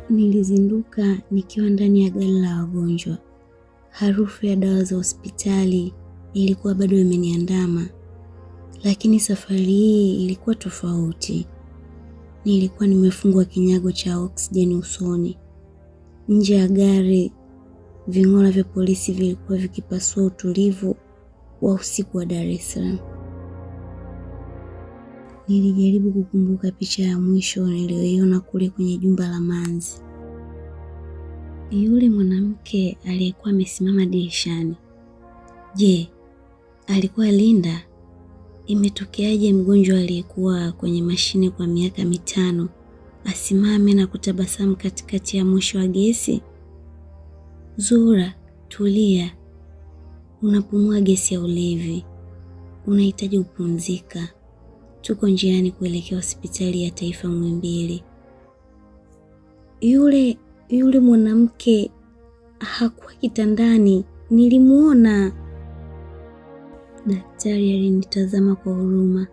Nilizinduka nikiwa ndani ya gari la wagonjwa. Harufu ya dawa za hospitali ilikuwa bado imeniandama, lakini safari hii ilikuwa tofauti. Nilikuwa nimefungwa kinyago cha oksijeni usoni. Nje ya gari, ving'ora vya polisi vilikuwa vikipasua utulivu wa usiku wa Dar es Salaam. Nilijaribu kukumbuka picha ya mwisho niliyoiona kule kwenye jumba la Manzi. Yule mwanamke aliyekuwa amesimama dirishani. Je, alikuwa Linda? Imetokeaje mgonjwa aliyekuwa kwenye mashine kwa miaka 5 asimame na kutabasamu katikati ya mwisho wa gesi? Zura, tulia. Unapumua gesi ya ulevi. Unahitaji kupumzika. Tuko njiani kuelekea hospitali ya taifa Muhimbili. Yule mwanamke hakuwa kitandani, nilimuona. Daktari alinitazama kwa huruma,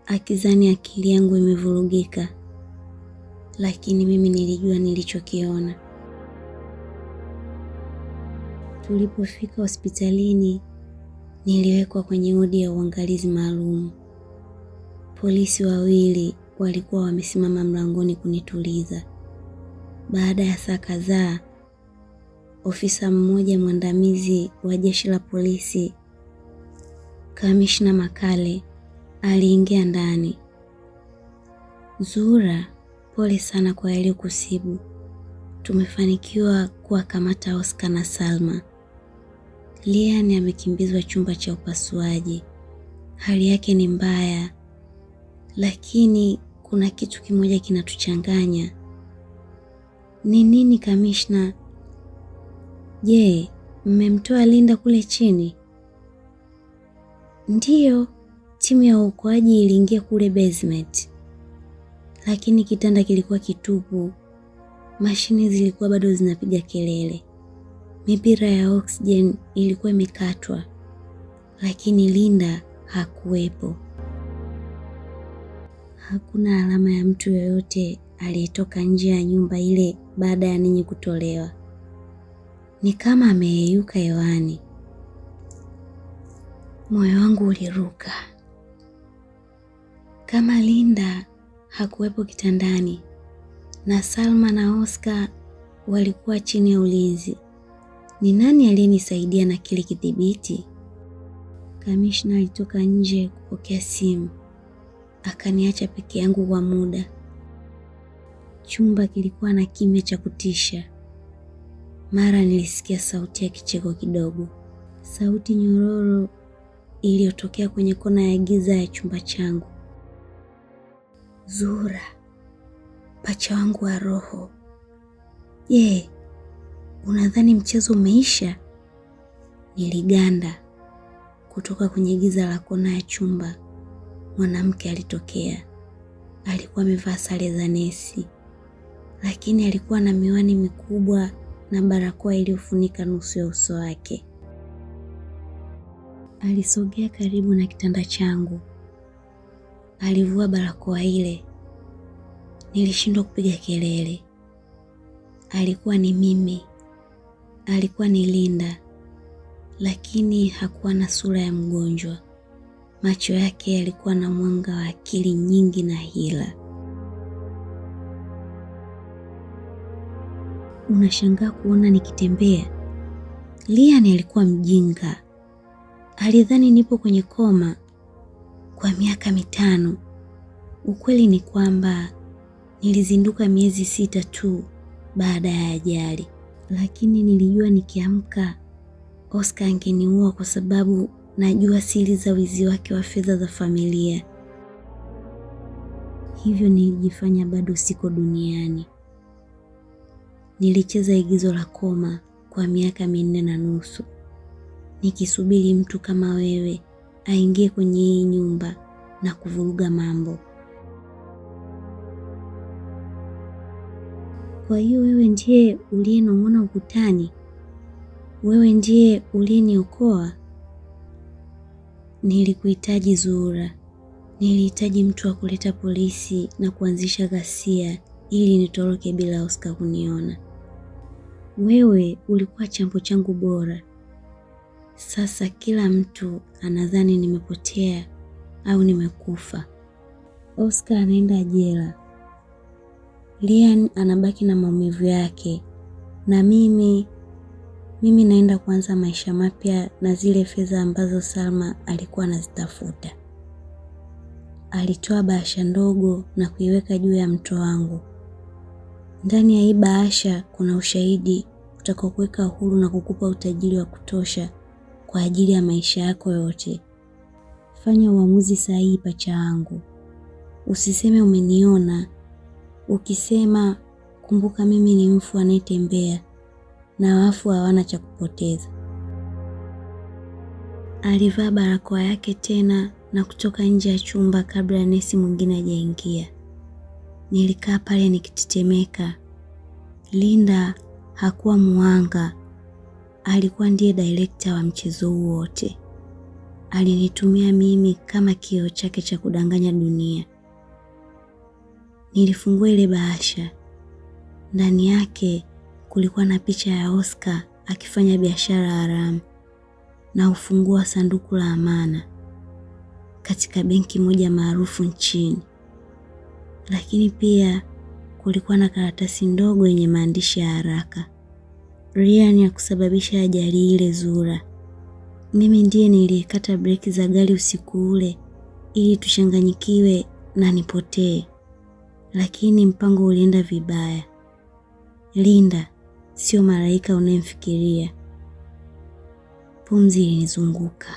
akizani akili yangu imevurugika. Lakini mimi nilijua nilichokiona. Tulipofika hospitalini, niliwekwa kwenye wodi ya uangalizi maalum. Polisi 2 walikuwa wamesimama mlangoni kunituliza. Baada ya saa kadhaa, ofisa mmoja mwandamizi wa jeshi la polisi, Kamishna Makale, aliingia ndani. Zura, pole sana kwa yaliyokusibu. Tumefanikiwa kuwakamata Oscar na Salma. Lian amekimbizwa chumba cha upasuaji. Hali yake ni mbaya, lakini kuna kitu kimoja kinatuchanganya. Ni nini, Kamishna? Je, mmemtoa Linda kule chini? Ndiyo, timu ya uokoaji iliingia kule basement. Lakini kitanda kilikuwa kitupu. Mashine zilikuwa bado zinapiga kelele. Mipira ya oxygen ilikuwa imekatwa. Lakini Linda hakuwepo. Hakuna alama ya mtu yoyote aliyetoka nje ya nyumba ile baada ya ninyi kutolewa. Ni kama ameyeyuka hewani. Moyo wangu uliruka. Kama Linda hakuwepo kitandani na Salma na Oscar walikuwa chini ya ulinzi, ni nani aliyenisaidia na kile kidhibiti? Kamishna alitoka nje kupokea simu. Akaniacha peke yangu kwa muda. Chumba kilikuwa na kimya cha kutisha. Mara nilisikia sauti ya kicheko kidogo. Sauti nyororo iliyotokea kwenye kona ya giza ya chumba changu. Zura, pacha wangu wa roho. Je, unadhani mchezo umeisha? Niliganda. Kutoka kwenye giza la kona ya chumba, mwanamke alitokea. Alikuwa amevaa sare za nesi, lakini alikuwa na miwani mikubwa na barakoa iliyofunika nusu ya uso wake. Alisogea karibu na kitanda changu. Alivua barakoa ile. Nilishindwa kupiga kelele. Alikuwa ni mimi. Alikuwa ni Linda. Lakini hakuwa na sura ya mgonjwa. Macho yake yalikuwa na mwanga wa akili nyingi na hila. Unashangaa kuona nikitembea? Lian alikuwa mjinga. Alidhani nipo kwenye koma kwa miaka 5. Ukweli ni kwamba nilizinduka miezi 6 tu baada ya ajali. Lakini nilijua nikiamka Oscar angeniua kwa sababu najua siri za wizi wake wa fedha za familia. Hivyo nilijifanya bado siko duniani. Nilicheza igizo la koma kwa miaka 4.5. Nikisubiri mtu kama wewe aingie kwenye hii nyumba na kuvuruga mambo. Kwa hiyo wewe ndiye uliyenong'ona ukutani? Wewe ndiye uliyeniokoa? Nilikuhitaji Zura. Nilihitaji mtu wa kuleta polisi na kuanzisha ghasia ili nitoroke bila Oscar kuniona. Wewe ulikuwa chambo changu bora. Sasa kila mtu anadhani nimepotea au nimekufa. Oscar anaenda jela. Ryan anabaki na maumivu yake. Na mimi naenda kuanza maisha mapya na zile fedha ambazo Salma alikuwa anazitafuta. Alitoa bahasha ndogo na kuiweka juu ya mto wangu. Ndani ya hii bahasha kuna ushahidi utakaokuweka huru na kukupa utajiri wa kutosha kwa ajili ya maisha yako yote. Fanya uamuzi sahihi, pacha wangu. Usiseme umeniona. Ukisema, kumbuka mimi ni mfu anayetembea na wafu hawana cha kupoteza. Alivaa barakoa yake tena na kutoka nje ya chumba kabla ya nesi mwingine hajaingia. Nilikaa pale nikitetemeka. Linda hakuwa muhanga. Alikuwa ndiye director wa mchezo huu wote. Alinitumia mimi kama kioo chake cha kudanganya dunia. Nilifungua ile bahasha. Ndani yake kulikuwa na picha ya Oscar akifanya biashara haramu na ufunguo wa sanduku la amana katika benki moja maarufu nchini. Lakini pia kulikuwa na karatasi ndogo yenye maandishi ya haraka. Ryan ya kusababisha ajali ile Zura. Mimi ndiye nilikata breki za gari usiku ule ili tushanganyikiwe na nipotee. Lakini mpango ulienda vibaya. Linda sio malaika unayemfikiria. Pumzi ilinizunguka.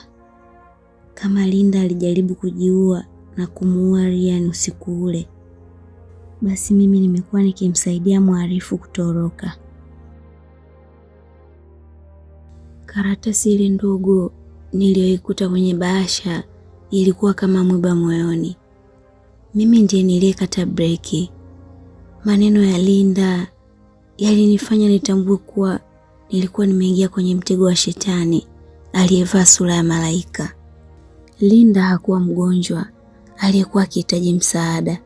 Kama Linda alijaribu kujiua na kumuua Ryan usiku ule, basi mimi nimekuwa nikimsaidia mhalifu kutoroka. Karatasi ile ndogo niliyoikuta kwenye bahasha ilikuwa kama mwiba moyoni. Mimi ndiye niliyekata breki. Maneno ya Linda yalinifanya nitambue kuwa nilikuwa nimeingia kwenye mtego wa shetani aliyevaa sura ya malaika. Linda hakuwa mgonjwa aliyekuwa akihitaji msaada.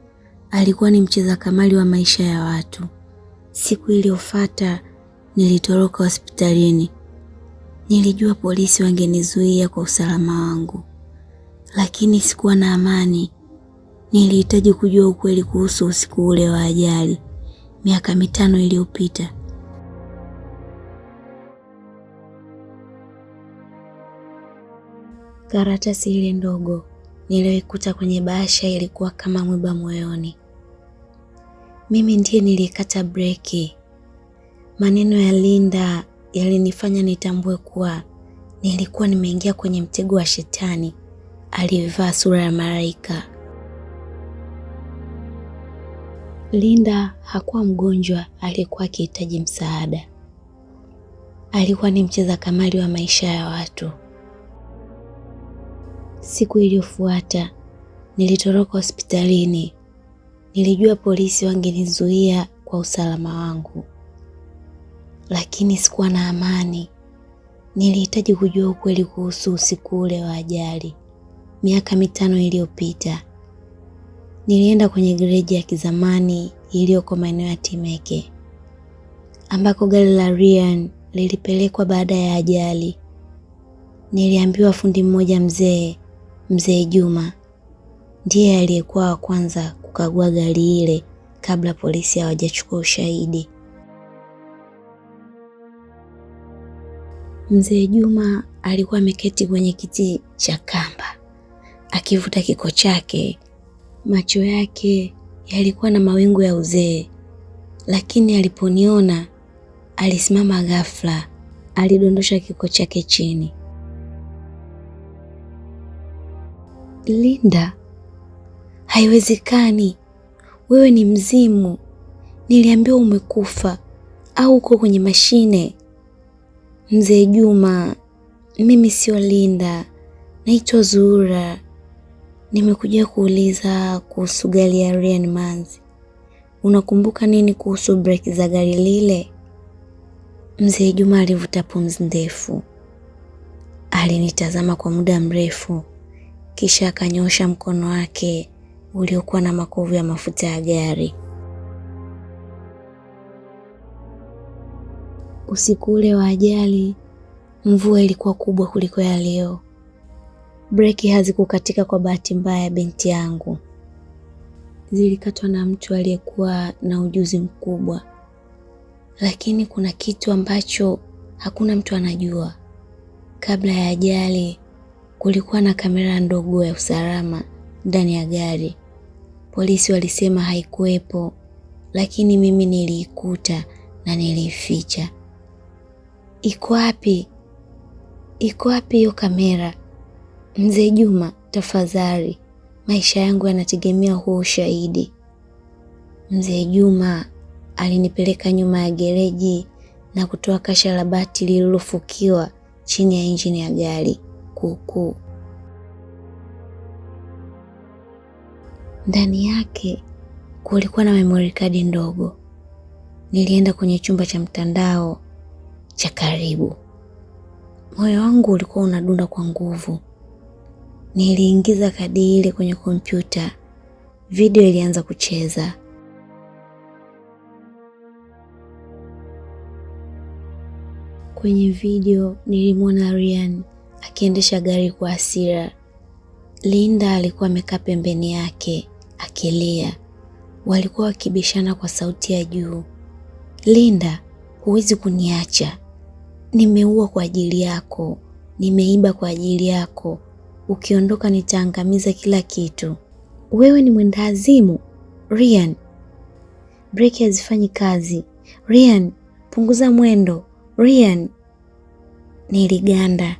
Alikuwa ni mcheza kamari wa maisha ya watu. Siku iliyofuata nilitoroka hospitalini. Nilijua polisi wangenizuia kwa usalama wangu. Lakini sikuwa na amani. Nilihitaji kujua ukweli kuhusu usiku ule wa ajali, miaka 5 iliyopita. Karatasi ile ndogo niliyoikuta kwenye bahasha ilikuwa kama mwiba moyoni. Mimi ndiye nilikata breki. Maneno ya Linda yalinifanya nitambue kuwa nilikuwa nimeingia kwenye mtego wa shetani aliyevaa sura ya malaika. Linda hakuwa mgonjwa aliyekuwa akihitaji msaada. Alikuwa ni mcheza kamari wa maisha ya watu. Siku iliyofuata nilitoroka hospitalini. Nilijua polisi wangenizuia kwa usalama wangu. Lakini sikuwa na amani. Nilihitaji kujua ukweli kuhusu usiku ule wa ajali, miaka 5 iliyopita. Nilienda kwenye gereji ya kizamani iliyoko maeneo ya Temeke, ambako gari la Ryan lilipelekwa baada ya ajali. Niliambiwa fundi mmoja mzee Juma ndiye aliyekuwa wa kwanza kukagua gari ile kabla polisi hawajachukua ushahidi. Mzee Juma alikuwa ameketi kwenye kiti cha kamba akivuta kiko chake. Macho yake yalikuwa na mawingu ya uzee, lakini aliponiona alisimama ghafla. Alidondosha kiko chake chini. Linda, haiwezekani. Wewe ni mzimu. Niliambiwa umekufa au uko kwenye mashine. Mzee Juma, mimi sio Linda. Naitwa Zura. Nimekuja kuuliza kuhusu gari ya Ryan Manzi. Unakumbuka nini kuhusu breki za gari lile? Mzee Juma alivuta pumzi ndefu. Alinitazama kwa muda mrefu, kisha akanyosha mkono wake uliokuwa na makovu ya mafuta ya gari. Usiku ule wa ajali, mvua ilikuwa kubwa kuliko ya leo. Breki hazikukatika kwa bahati mbaya, binti yangu. Zilikatwa na mtu aliyekuwa na ujuzi mkubwa. Lakini kuna kitu ambacho hakuna mtu anajua. Kabla ya ajali, kulikuwa na kamera ndogo ya usalama ndani ya gari. Polisi walisema haikuwepo, lakini mimi niliikuta na niliificha. Iko wapi? Iko wapi hiyo kamera? Mzee Juma, tafadhali. Maisha yangu yanategemea huo ushahidi. Mzee Juma alinipeleka nyuma ya gereji na kutoa kasha la bati lililofukiwa chini ya injini ya gari kuukuu. Ndani yake kulikuwa na memory card ndogo. Nilienda kwenye chumba cha mtandao cha karibu. Moyo wangu ulikuwa unadunda kwa nguvu. Niliingiza kadi ile kwenye kompyuta. Video ilianza kucheza. Kwenye video nilimwona Ryan akiendesha gari kwa hasira. Linda alikuwa amekaa pembeni yake akilia. Walikuwa wakibishana kwa sauti ya juu. Linda, huwezi kuniacha. Nimeua kwa ajili yako. Nimeiba kwa ajili yako. Ukiondoka nitaangamiza kila kitu. Wewe ni mwendawazimu. Ryan, breki hazifanyi kazi. Ryan, punguza mwendo. Ryan. Niliganda.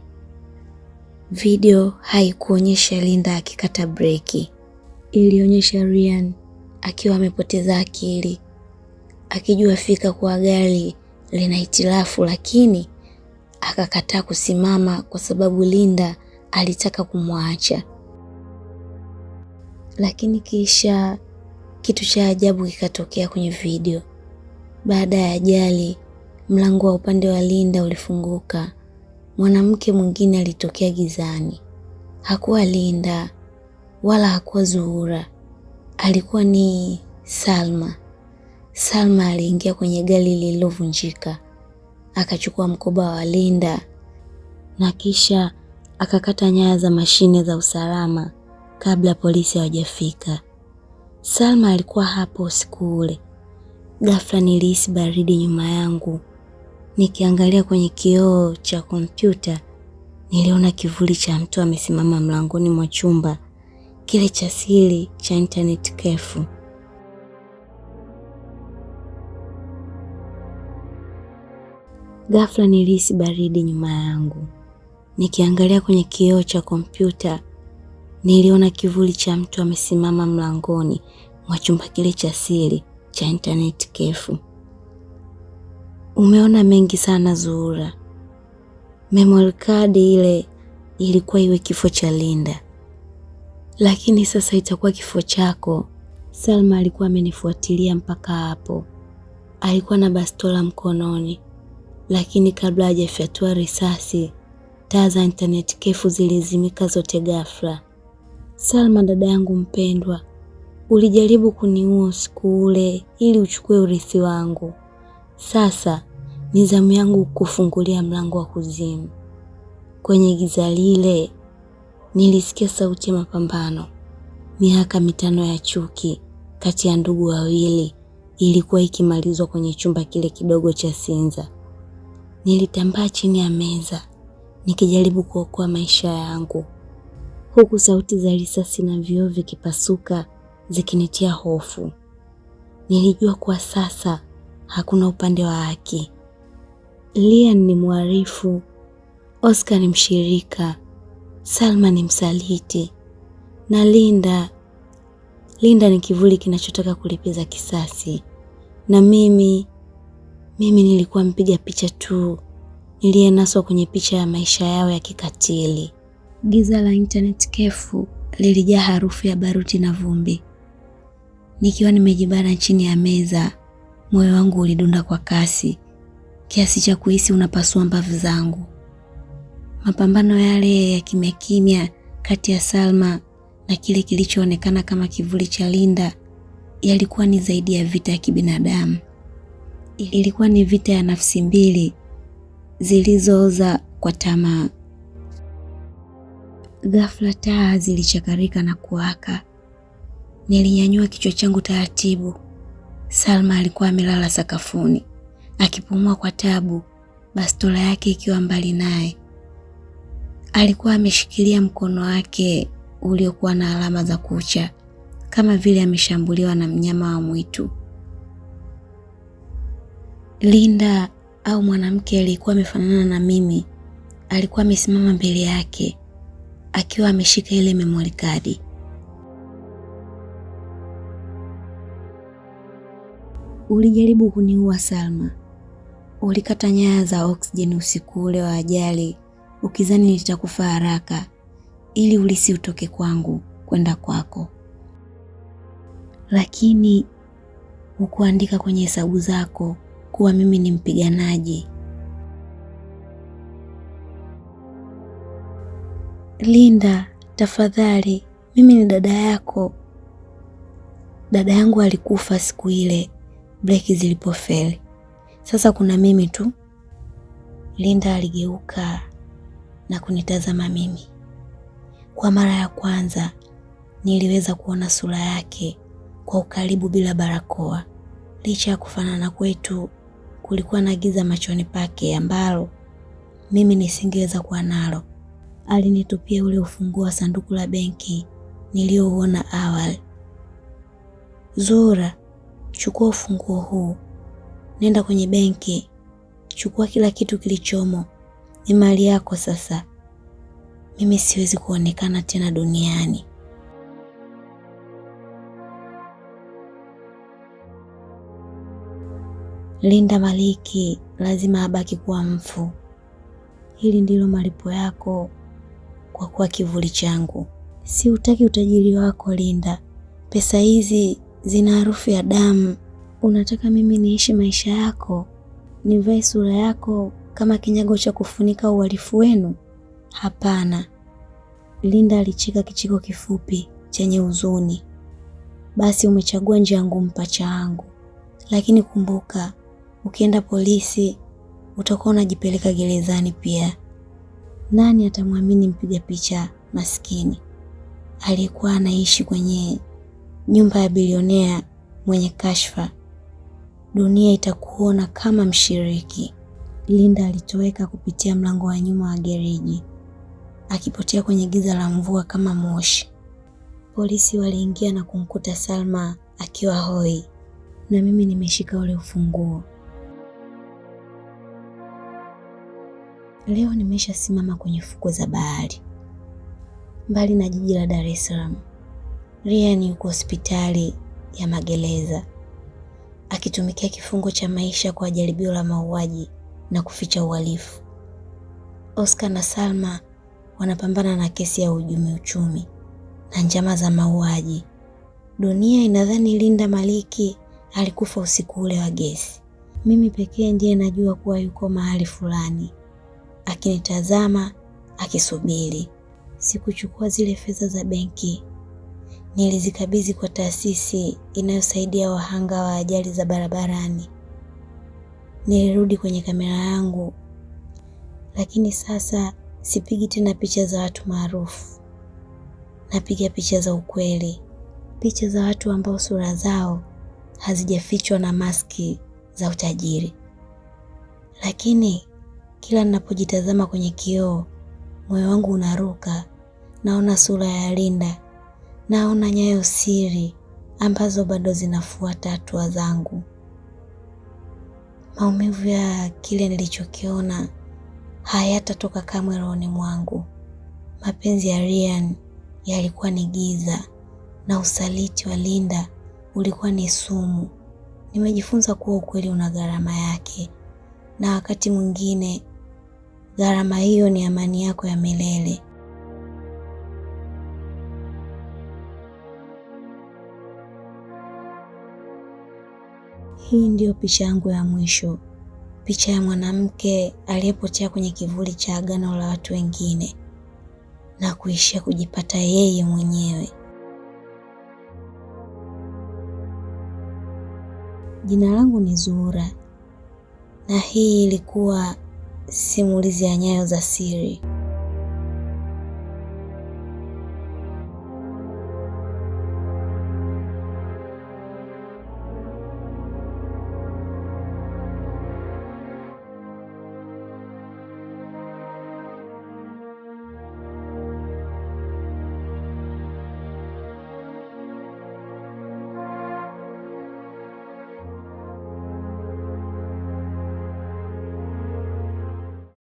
Video haikuonyesha Linda akikata breki. Ilionyesha Ryan akiwa amepoteza akili, akijua fika kwa gari lina hitilafu, lakini akakataa kusimama kwa sababu Linda alitaka kumwacha. Lakini kisha kitu cha ajabu kikatokea kwenye video. Baada ya ajali, mlango wa upande wa Linda ulifunguka. Mwanamke mwingine alitokea gizani. Hakuwa Linda wala hakuwa Zuhura. Alikuwa ni Salma. Salma aliingia kwenye gari lililovunjika. Akachukua mkoba wa Linda na kisha akakata nyaya za mashine za usalama kabla polisi hawajafika. Salma alikuwa hapo usiku ule. Ghafla nilihisi baridi nyuma yangu. Nikiangalia kwenye kioo cha kompyuta, niliona kivuli cha mtu amesimama mlangoni mwa chumba kile cha siri cha internet cafe. Ghafla nilihisi baridi nyuma yangu. Nikiangalia kwenye kioo cha kompyuta, niliona kivuli cha mtu amesimama mlangoni mwa chumba kile cha siri cha internet cafe. Umeona mengi sana Zuhura. Memory card ile ilikuwa iwe kifo cha Linda, lakini sasa itakuwa kifo chako. Salma alikuwa amenifuatilia mpaka hapo. Alikuwa na bastola mkononi, lakini kabla hajafyatua risasi, taa za internet cafe zilizimika zote ghafla. Salma, dada yangu mpendwa, ulijaribu kuniua usiku ule ili uchukue urithi wangu. Sasa ni zamu yangu kufungulia mlango wa kuzimu. Kwenye giza lile nilisikia sauti ya mapambano. Miaka 5 ya chuki kati ya ndugu wawili ilikuwa ikimalizwa kwenye chumba kile kidogo cha Sinza. Nilitambaa chini ya meza nikijaribu kuokoa maisha yangu, huku sauti za risasi na vioo vikipasuka zikinitia hofu. Nilijua kwa sasa hakuna upande wa haki. Lian ni mhalifu, Oscar ni mshirika, Salma ni msaliti, na Linda ni kivuli kinachotaka kulipiza kisasi. Na mimi nilikuwa mpiga picha tu, niliyenaswa kwenye picha ya maisha yao ya kikatili. Giza la internet cafe lilijaa harufu ya baruti na vumbi. Nikiwa nimejibana chini ya meza, moyo wangu ulidunda kwa kasi, kiasi cha kuhisi unapasua mbavu zangu. Mapambano yale ya kimya kimya kati ya Salma na kile kilichoonekana kama kivuli cha Linda yalikuwa ni zaidi ya vita ya kibinadamu. Ilikuwa ni vita ya nafsi mbili zilizooza kwa tamaa. Ghafla taa zilichakarika na kuwaka. Nilinyanyua kichwa changu taratibu. Salma alikuwa amelala sakafuni, akipumua kwa tabu, bastola yake ikiwa mbali naye. Alikuwa ameshikilia mkono wake uliokuwa na alama za kucha, kama vile ameshambuliwa na mnyama wa mwitu. Linda, au mwanamke aliyekuwa amefanana na mimi, alikuwa amesimama mbele yake akiwa ameshika ile memory card. Ulijaribu kuniua Salma. Ulikata nyaya za oksijeni usiku ule wa ajali, ukizani nitakufa haraka ili ulisi utoke kwangu kwenda kwako. Lakini hukuandika kwenye hesabu zako kuwa mimi ni mpiganaji. Linda, tafadhali, mimi ni dada yako. Dada yangu alikufa siku ile breki zilipofeli. Sasa kuna mimi tu. Linda aligeuka na kunitazama mimi. Kwa mara ya kwanza niliweza kuona sura yake kwa ukaribu bila barakoa. Licha ya kufanana kwetu, kulikuwa na giza machoni pake ambalo mimi nisingeweza kuwa nalo. Alinitupia ule ufunguo wa sanduku la benki niliouona awali. Zura, chukua ufunguo huu. Nenda kwenye benki. Chukua kila kitu kilichomo. Ni mali yako sasa. Mimi siwezi kuonekana tena duniani. Linda Maliki lazima abaki kuwa mfu. Hili ndilo malipo yako kwa kuwa kivuli changu. Si utaki utajiri wako Linda. Pesa hizi zina harufu ya damu. Unataka mimi niishi maisha yako? Nivae sura yako kama kinyago cha kufunika uhalifu wenu? Hapana. Linda alicheka kicheko kifupi chenye huzuni. Basi umechagua njia ngumu pacha wangu. Lakini kumbuka, ukienda polisi utakuwa unajipeleka gerezani pia. Nani atamwamini mpiga picha maskini aliyekuwa anaishi kwenye nyumba ya bilionea mwenye kashfa? Dunia itakuona kama mshiriki. Linda alitoweka kupitia mlango wa nyuma wa gereji, akipotea kwenye giza la mvua kama moshi. Polisi waliingia na kumkuta Salma akiwa hoi, na mimi nimeshika ule ufunguo. Leo nimeshasimama kwenye fukwe za bahari, mbali na jiji la Dar es Salaam. Ryan yuko hospitali ya magereza, akitumikia kifungo cha maisha kwa jaribio la mauaji na kuficha uhalifu. Oscar na Salma wanapambana na kesi ya uhujumu uchumi na njama za mauaji. Dunia inadhani Linda Maliki alikufa usiku ule wa gesi. Mimi pekee ndiye najua kuwa yuko mahali fulani, akinitazama, akisubiri. Sikuchukua zile fedha za benki. Nilizikabidhi kwa taasisi inayosaidia wahanga wa ajali za barabarani. Nilirudi kwenye kamera yangu, lakini sasa sipigi tena picha za watu maarufu. Napiga picha za ukweli, picha za watu ambao sura zao hazijafichwa na maski za utajiri. Lakini kila ninapojitazama kwenye kioo, moyo wangu unaruka. Naona sura ya Linda, naona nyayo siri ambazo bado zinafuata hatua zangu. Maumivu ya kile nilichokiona hayatatoka kamwe rohoni mwangu. Mapenzi ya Ryan yalikuwa ni giza, na usaliti wa Linda ulikuwa ni sumu. Nimejifunza kuwa ukweli una gharama yake, na wakati mwingine gharama hiyo ni amani yako ya milele. Hii ndiyo picha yangu ya mwisho, picha ya mwanamke aliyepotea kwenye kivuli cha agano la watu wengine na kuishia kujipata yeye mwenyewe. Jina langu ni Zura, na hii ilikuwa simulizi ya Nyayo za Siri.